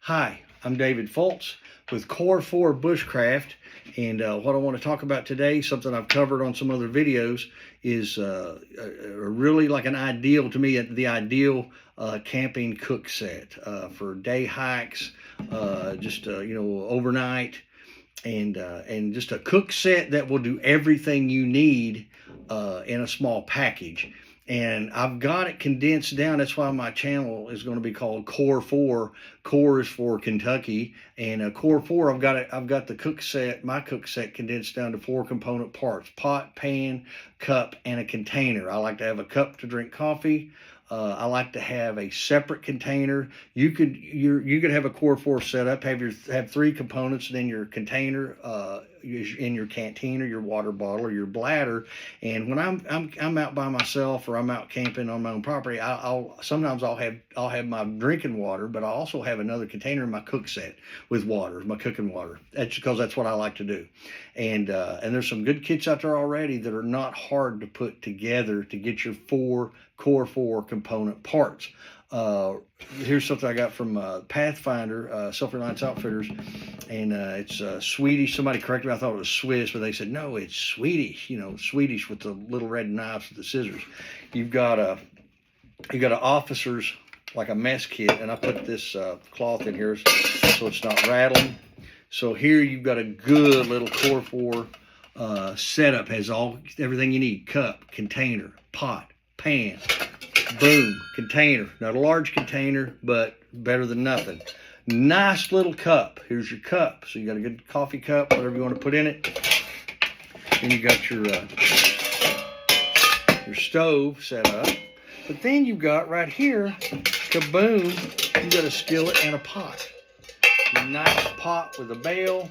Hi, I'm David Fultz with Core 4 Bushcraft, and what I want to talk about today, something I've covered on some other videos, is really like an ideal, to me, the ideal camping cook set for day hikes, just overnight, and just a cook set that will do everything you need in a small package. And I've got it condensed down. That's why my channel is going to be called Core 4. Core is for Kentucky, and Core 4. I've got the cook set, my cook set, condensed down to 4 component parts: pot, pan, cup, and a container. I like to have a cup to drink coffee. I like to have a separate container. You could have a Core 4 setup, have 3 components, and then your container in your canteen or your water bottle or your bladder. And when I'm out by myself or I'm out camping on my own property, sometimes I'll have my drinking water, but I also have another container in my cook set with water, my cooking water. That's because that's what I like to do. And there's some good kits out there already that are not hard to put together to get your Core 4 component parts. Here's something I got from Pathfinder, Reliance Outfitters, and it's Swedish. Somebody corrected me. I thought it was Swiss, but they said no, it's Swedish. You know, Swedish with the little red knives with the scissors. You've got an officer's, like a mess kit, and I put this cloth in here so it's not rattling. So here you've got a good little Core 4 setup. Has everything you need: cup, container, pot, pan, boom, container. Not a large container, but better than nothing. Nice little cup. Here's your cup. So you got a good coffee cup, whatever you want to put in it. Then you got your stove set up. But then you've got right here, kaboom, you got a skillet and a pot. Nice pot with a bail.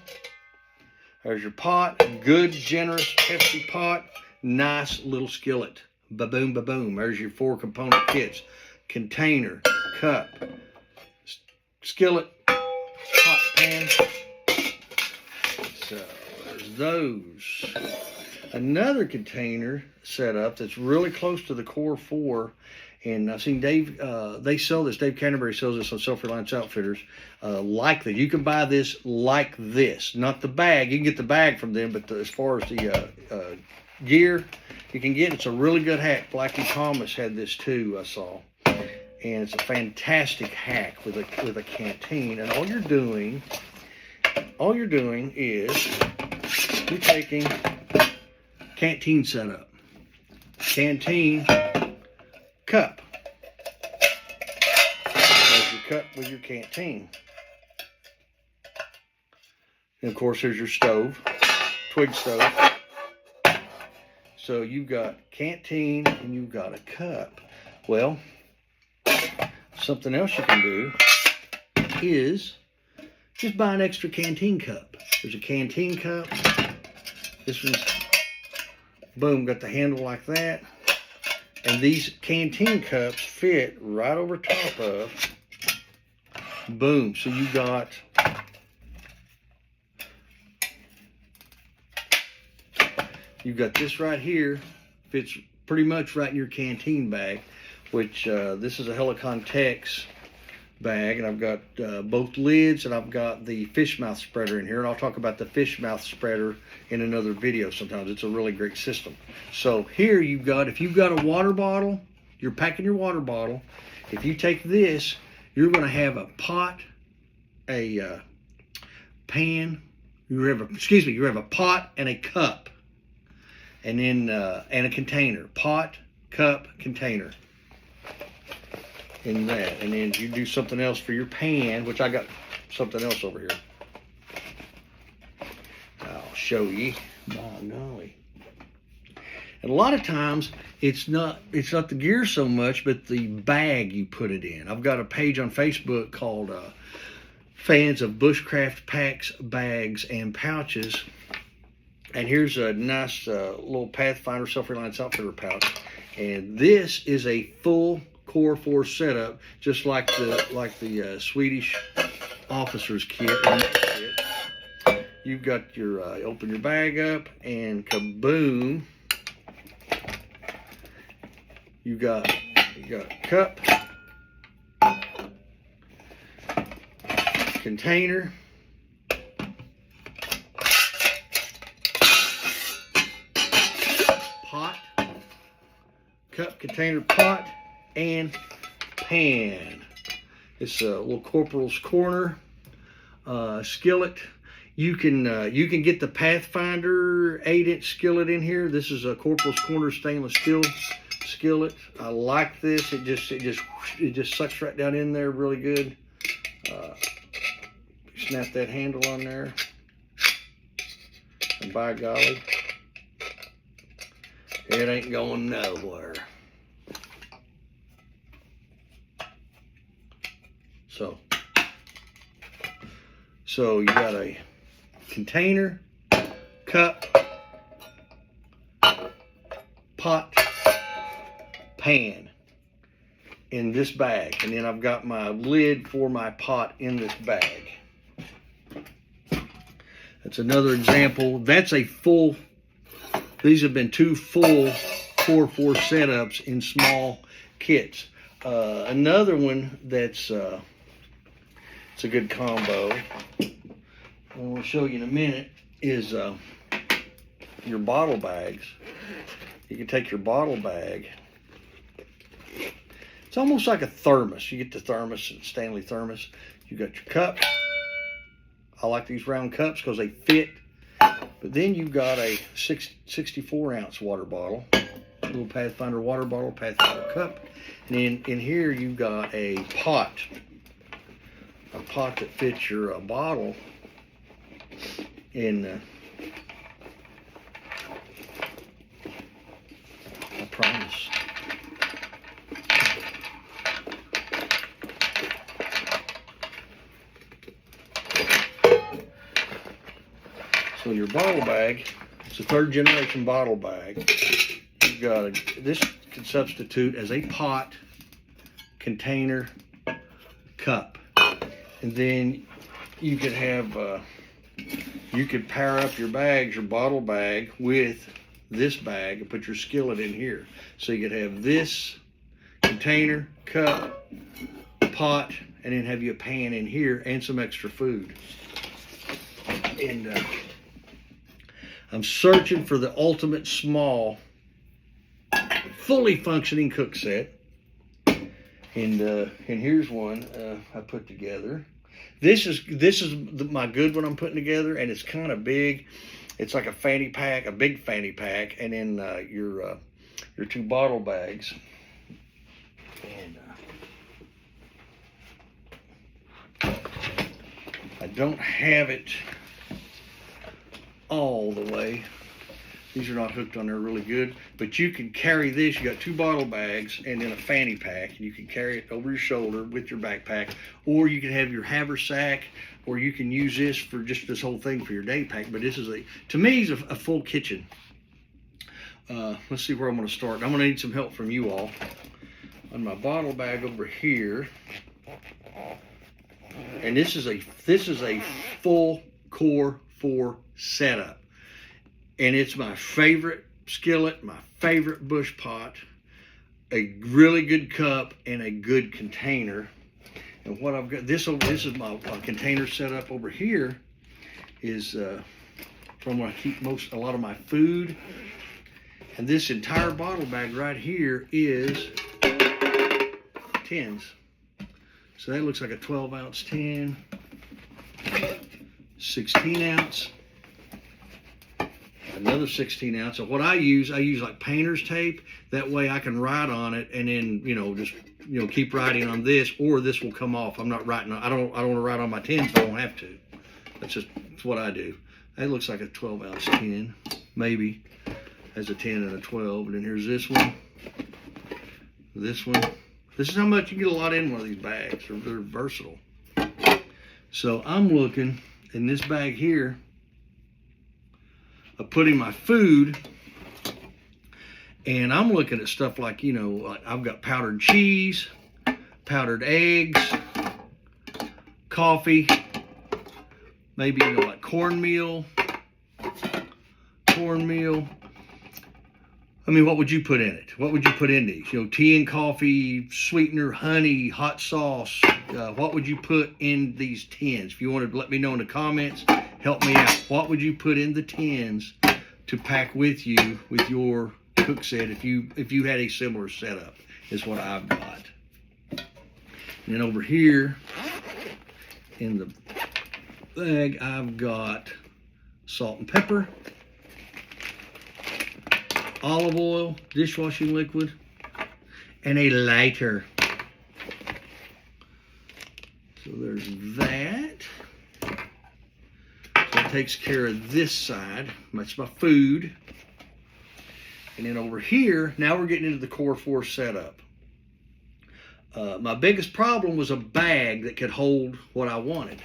There's your pot. Good, generous, hefty pot. Nice little skillet. Ba-boom, ba-boom. There's your 4 component kits: container, cup, skillet, pot, pan. So there's those. Another container setup that's really close to the Core 4, and I've seen Dave, they sell this. Dave Canterbury sells this on Reliance Outfitters. Like that. You can buy this like this. Not the bag. You can get the bag from them, but as far as the gear you can get, it's a really good hack. Blackie Thomas had this too, I saw, and it's a fantastic hack with a canteen. And all you're doing is you're taking canteen setup, canteen, cup. There's your cup with your canteen, and of course there's your stove, twig stove. So you've got canteen and you've got a cup. Well, something else you can do is just buy an extra canteen cup. There's a canteen cup. This one's, boom, got the handle like that. And these canteen cups fit right over top of, boom. So you got this right here, fits pretty much right in your canteen bag, which this is a Helicon Tex bag, and I've got both lids, and I've got the fish mouth spreader in here, and I'll talk about the fish mouth spreader in another video sometimes. It's a really great system. So here you've got, if you've got a water bottle, you're packing your water bottle. If you take this, you're going to have a pot, a pan, you have a pot and a cup. And then and a container, pot, cup, container, in that. And then you do something else for your pan, which I got something else over here. I'll show you. My golly. And a lot of times it's not the gear so much, but the bag you put it in. I've got a page on Facebook called Fans of Bushcraft Packs, Bags, and Pouches. And here's a nice little Pathfinder Self-Reliance Outfitter pouch. And this is a full Core 4 setup, just like the Swedish officer's kit. You've got your, open your bag up, and kaboom, you got a cup, container, pot, cup, container, pot, and pan. It's a little Corporal's Corner skillet. You can get the Pathfinder 8-inch skillet in here. This is a Corporal's Corner stainless steel skillet. I like this. It just sucks right down in there really good. Snap that handle on there, and by golly, it ain't going nowhere. So you got a container, cup, pot, pan in this bag, and then I've got my lid for my pot in this bag. That's another example. That's a full, these have been 2 full Core 4 setups in small kits. Another one that's it's a good combo, I want to show you in a minute, is your bottle bags. You can take your bottle bag. It's almost like a thermos. You get the thermos, Stanley thermos. You got your cup. I like these round cups because they fit. But then you've got a 64-ounce water bottle, a little Pathfinder water bottle, Pathfinder cup. And then in here you've got a pot that fits your bottle. And I promise. So your bottle bag, it's a 3rd generation bottle bag. You've got this can substitute as a pot, container, cup. And then you could have, you could pair up your bags, your bottle bag, with this bag and put your skillet in here. So you could have this container, cup, pot, and then have you a pan in here and some extra food. And I'm searching for the ultimate small, fully functioning cook set. And here's one I put together. This is my good one I'm putting together, and it's kind of big. It's like a fanny pack, a big fanny pack, and then your 2 bottle bags. And I don't have it all the way. These are not hooked on there really good, but you can carry this. You got 2 bottle bags and then a fanny pack, and you can carry it over your shoulder with your backpack, or you can have your haversack, or you can use this for just this whole thing for your day pack. But this is to me, it's a full kitchen. Let's see where I'm going to start. I'm going to need some help from you all. On my bottle bag over here, and this is a full Core 4 setup. And it's my favorite skillet, my favorite bush pot, a really good cup, and a good container. And what I've got, this is my container setup over here, is from where I keep a lot of my food. And this entire bottle bag right here is tins. So that looks like a 12-ounce tin, 16-ounce. Another 16-ounce. And what I use like painter's tape. That way I can write on it, and then just keep writing on this, or this will come off. I'm not writing. I don't want to write on my tins. I don't have to. That's what I do. That looks like a 12-ounce tin, maybe. Has a 10 and a 12. And then here's this one. This one. This is how much you get a lot in one of these bags. They're versatile. So I'm looking in this bag here of putting my food, and I'm looking at stuff like, like I've got powdered cheese, powdered eggs, coffee, maybe cornmeal. I mean, what would you put in it? What would you put in these? You know, tea and coffee, sweetener, honey, hot sauce. What would you put in these tins? If you want to let me know in the comments, help me out. What would you put in the tins to pack with you with your cook set if you had a similar setup? Is what I've got. And then over here in the bag, I've got salt and pepper, olive oil, dishwashing liquid, and a lighter. So there's that. So that takes care of this side. That's my food. And then over here, now we're getting into the Core 4 setup. My biggest problem was a bag that could hold what I wanted.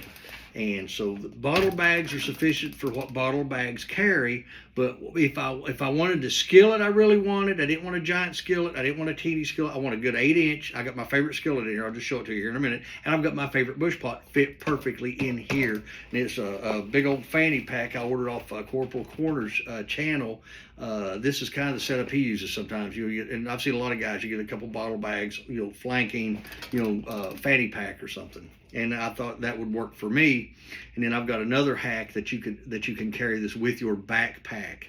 And so the bottle bags are sufficient for what bottle bags carry. But if I wanted the skillet I really wanted, I didn't want a giant skillet, I didn't want a teeny skillet, I want a good 8-inch. I got my favorite skillet in here. I'll just show it to you here in a minute. And I've got my favorite bush pot fit perfectly in here. And it's a big old fanny pack I ordered off Corporal Corners channel. This is kind of the setup he uses sometimes. And I've seen a lot of guys, you get a couple bottle bags, flanking, fanny pack or something. And I thought that would work for me. And then I've got another hack that you can carry this with your backpack,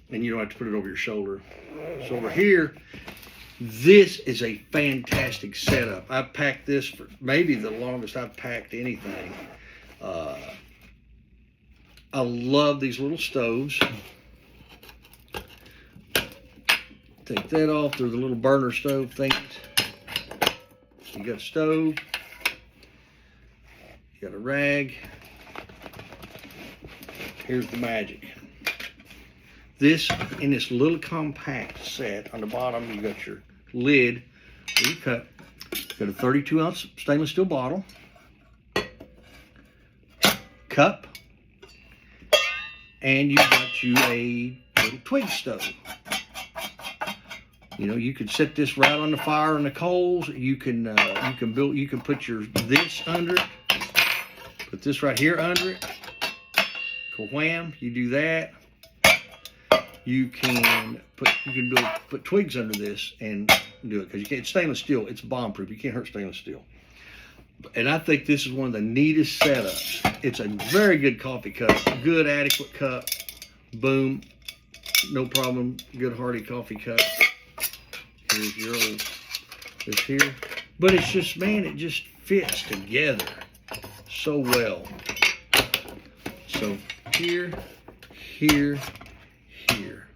and you don't have to put it over your shoulder. So over here, this is a fantastic setup. I've packed this for maybe the longest I've packed anything. I love these little stoves. Take that off. They're the little burner stove things. You got a stove. You got a rag. Here's the magic. This, in this little compact set, on the bottom you got your lid where you cut. You got a 32-ounce stainless steel bottle, cup, and you got you a little twig stove. You could set this right on the fire on the coals. You can put this under it. Put this right here under it. Wham! You do that. You can put twigs under this and do it because it's stainless steel. It's bomb proof. You can't hurt stainless steel. And I think this is one of the neatest setups. It's a very good coffee cup. Good adequate cup. Boom. No problem. Good hearty coffee cup. Here's your old this here. But it's just, man, it just fits together so well. So here, here, here.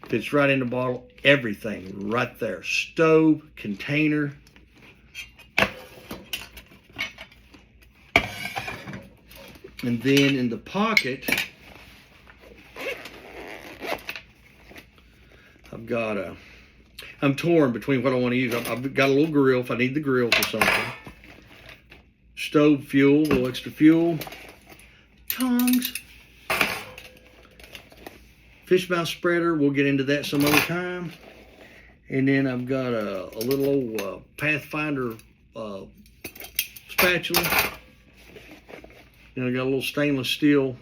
Fits right in the bottle. Everything right there. Stove, container. And then in the pocket, I'm torn between what I want to use. I've got a little grill if I need the grill for something. Stove fuel, a little extra fuel. Tongs. Fish mouth spreader, we'll get into that some other time. And then I've got a little old Pathfinder spatula. And I got a little stainless steel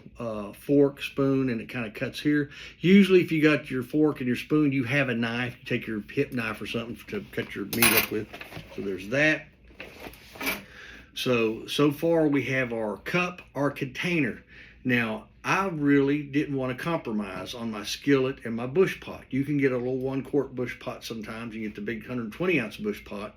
fork, spoon, and it kind of cuts here. Usually if you got your fork and your spoon, you have a knife. You take your hip knife or something to cut your meat up with. So there's that. So far we have our cup, our container. Now, I really didn't want to compromise on my skillet and my bush pot. You can get a little 1-quart bush pot sometimes. You get the big 120-ounce bush pot.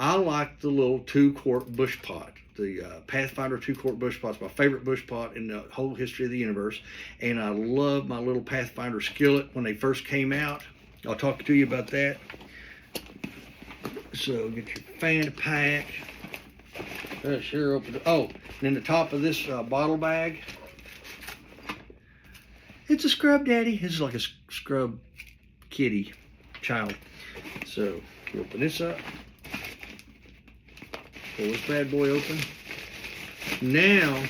I like the little 2-quart bush pot. The Pathfinder 2-quart bush pot is my favorite bush pot in the whole history of the universe. And I love my little Pathfinder skillet when they first came out. I'll talk to you about that. So get your fan pack. Sure open it. Oh, and then the top of this bottle bag. It's a scrub daddy. This is like a scrub kitty child. So you open this up. Pull this bad boy open. Now,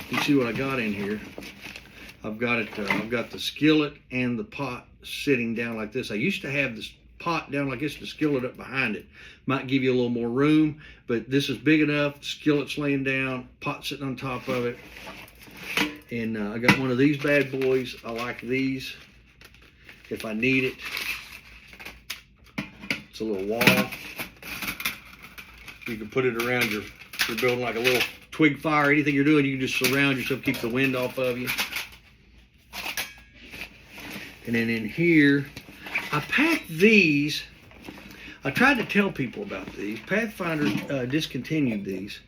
you see what I got in here. I've got the skillet and the pot sitting down like this. I used to have this pot down like this, the skillet up behind it. Might give you a little more room, but this is big enough. Skillet's laying down, pot sitting on top of it. And I got one of these bad boys. I like these if I need it. It's a little wall. You can put it around you're building like a little twig fire. Anything you're doing, you can just surround yourself, keep the wind off of you. And then in here, I packed these. I tried to tell people about these. Pathfinder discontinued these.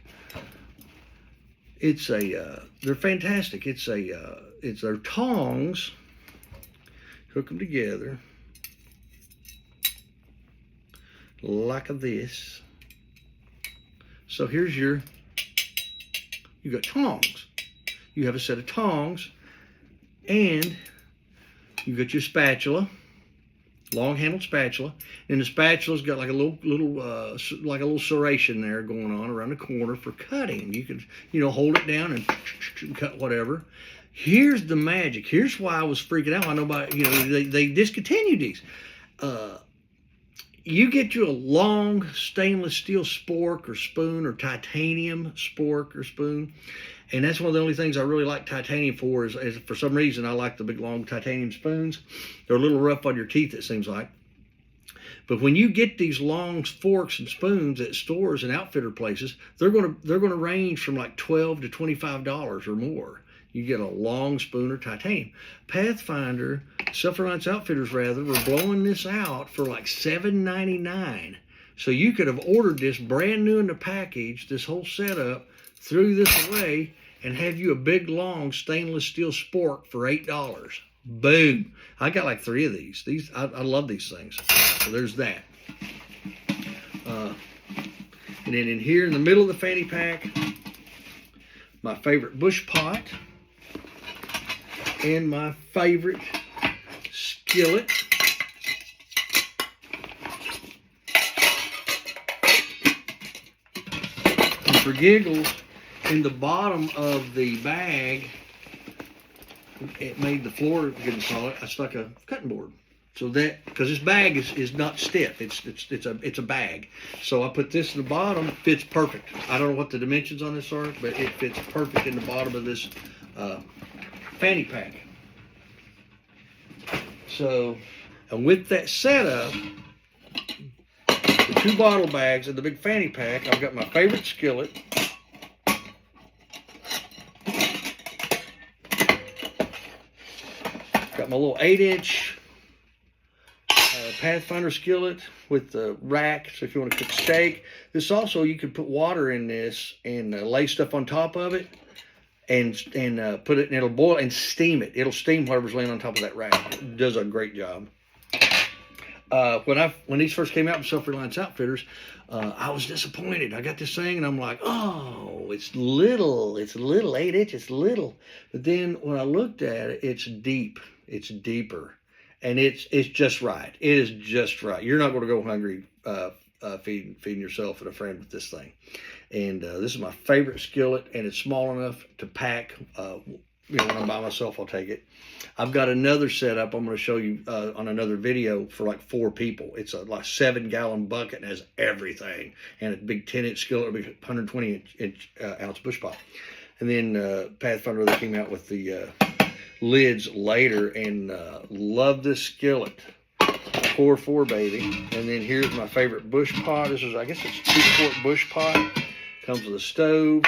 It's they're fantastic. It's their tongs. Hook them together like this. So here's you got tongs. You have a set of tongs, and you got your spatula, long-handled spatula, and the spatula's got like a little serration there going on around the corner for cutting. You can, hold it down and cut whatever. Here's the magic. Here's why I was freaking out. I know about, they discontinued these. You get you a long stainless steel spork or spoon, or titanium spork or spoon. And that's one of the only things I really like titanium for is for some reason I like the big long titanium spoons. They're a little rough on your teeth, it seems like. But when you get these long forks and spoons at stores and outfitter places, they're gonna range from like $12 to $25 or more. You get a long spoon or titanium. Pathfinder, Reliance Outfitters rather, were blowing this out for like $7.99. So you could have ordered this brand new in the package, this whole setup, threw this away, and have you a big long stainless steel spork for $8. Boom. I got like 3 of these. I love these things. So there's that. And then in here in the middle of the fanny pack, my favorite bush pot and my favorite skillet. And for giggles, in the bottom of the bag, it made the floor, if you can call it, I stuck a cutting board. So that, because this bag is not stiff, it's a bag. So I put this in the bottom, fits perfect. I don't know what the dimensions on this are, but it fits perfect in the bottom of this fanny pack. So, and with that setup, the 2 bottle bags and the big fanny pack, I've got my favorite skillet. Got my little 8-inch Pathfinder skillet with the rack, so if you want to cook steak. This also, you could put water in this and lay stuff on top of it and put it, and it'll boil and steam it. It'll steam whatever's laying on top of that rack. It does a great job. When these first came out from Reliance Outfitters, I was disappointed. I got this thing and I'm like, oh, it's little, 8 inches, little. But then when I looked at it, it's deep, it's deeper, and it's just right. It is just right. You're not going to go hungry feeding yourself and a friend with this thing. And this is my favorite skillet, and it's small enough to pack. When I'm by myself, I'll take it. I've got another setup I'm going to show you on another video for like 4 people. It's a like 7-gallon bucket and has everything, and a big 10-inch skillet, a big 120-ounce bush pot. And then Pathfinder, they came out with the lids later, and love this skillet. 4 baby. And then here's my favorite bush pot. This is, I guess it's 2-quart bush pot. Comes with a stove.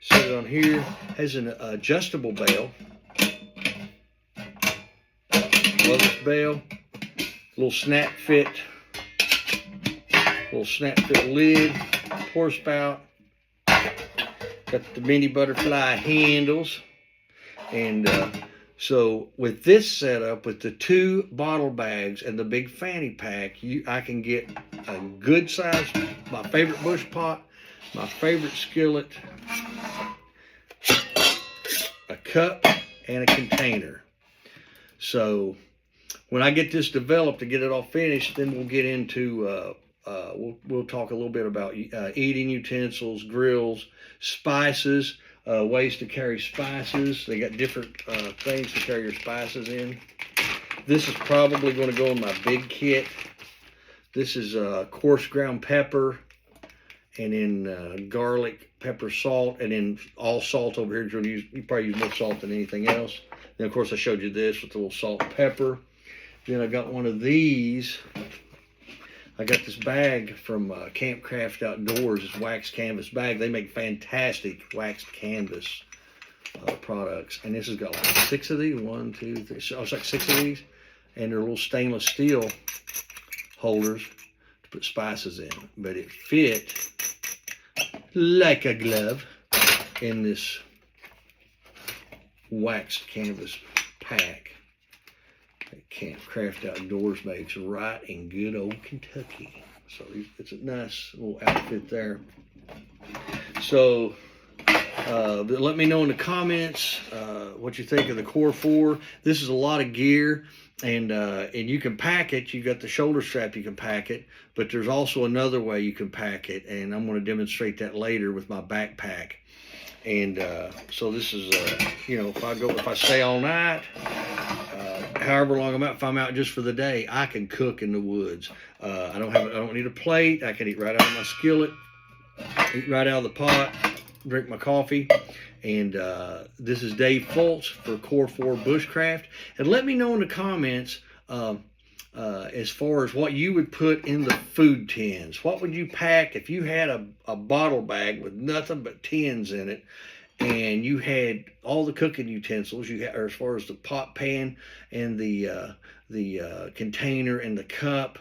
Set it on here. Has an adjustable bell. Love this bell. Little snap fit lid. Pour spout. Got the mini butterfly handles. And so with this setup, with the 2 bottle bags and the big fanny pack, I can get a good size, my favorite bush pot, my favorite skillet, a cup, and a container. So when I get this developed and get it all finished, then we'll get into, we'll talk a little bit about eating utensils, grills, spices, ways to carry spices. They got different things to carry your spices in. This is probably going to go in my big kit. This is coarse ground pepper and then garlic, pepper, salt, and then all salt over here. You probably use more salt than anything else. Then of course I showed you this with a little salt and pepper. Then I got one of these. I got this bag from Campcraft Outdoors. It's wax canvas bag. They make fantastic waxed canvas products. And this has got like 6 of these. 1, 2, 3. So it's like 6 of these. And they're little stainless steel holders to put spices in. But it fit like a glove in this waxed canvas pack that Campcraft Outdoors makes right in good old Kentucky. So it's a nice little outfit there. So let me know in the comments what you think of the Core 4. This is a lot of gear, and you can pack it. You got the shoulder strap, you can pack it, but there's also another way you can pack it, and I'm going to demonstrate that later with my backpack. And so this is, you know, if I stay all night, however long I'm out, if I'm out just for the day, I can cook in the woods. I don't need a plate. I can eat right out of my skillet, eat right out of the pot, drink my coffee. And this is Dave Fultz for Core 4 Bushcraft. And let me know in the comments as far as what you would put in the food tins. What would you pack if you had a bottle bag with nothing but tins in it, and you had all the cooking utensils you had, or as far as the pot pan and the container and the cup,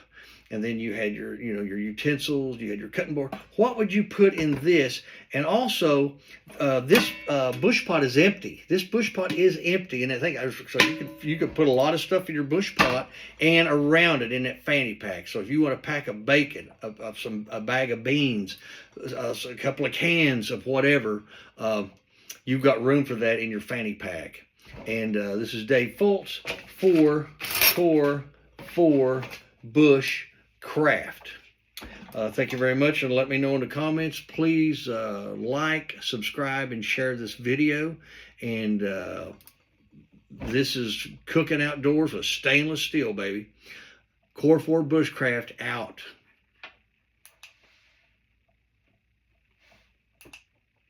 and then you had your utensils, you had your cutting board. What would you put in this? And also, this bush pot is empty. This bush pot is empty, and I think so you could put a lot of stuff in your bush pot and around it in that fanny pack. So if you want to pack a bacon, a bag of beans, a couple of cans of whatever, you've got room for that in your fanny pack. And this is Dave Fultz for Core 4 Bushcraft. Thank you very much, and let me know in the comments. Please like, subscribe, and share this video. And this is cooking outdoors with stainless steel, baby. Core 4 Bushcraft out.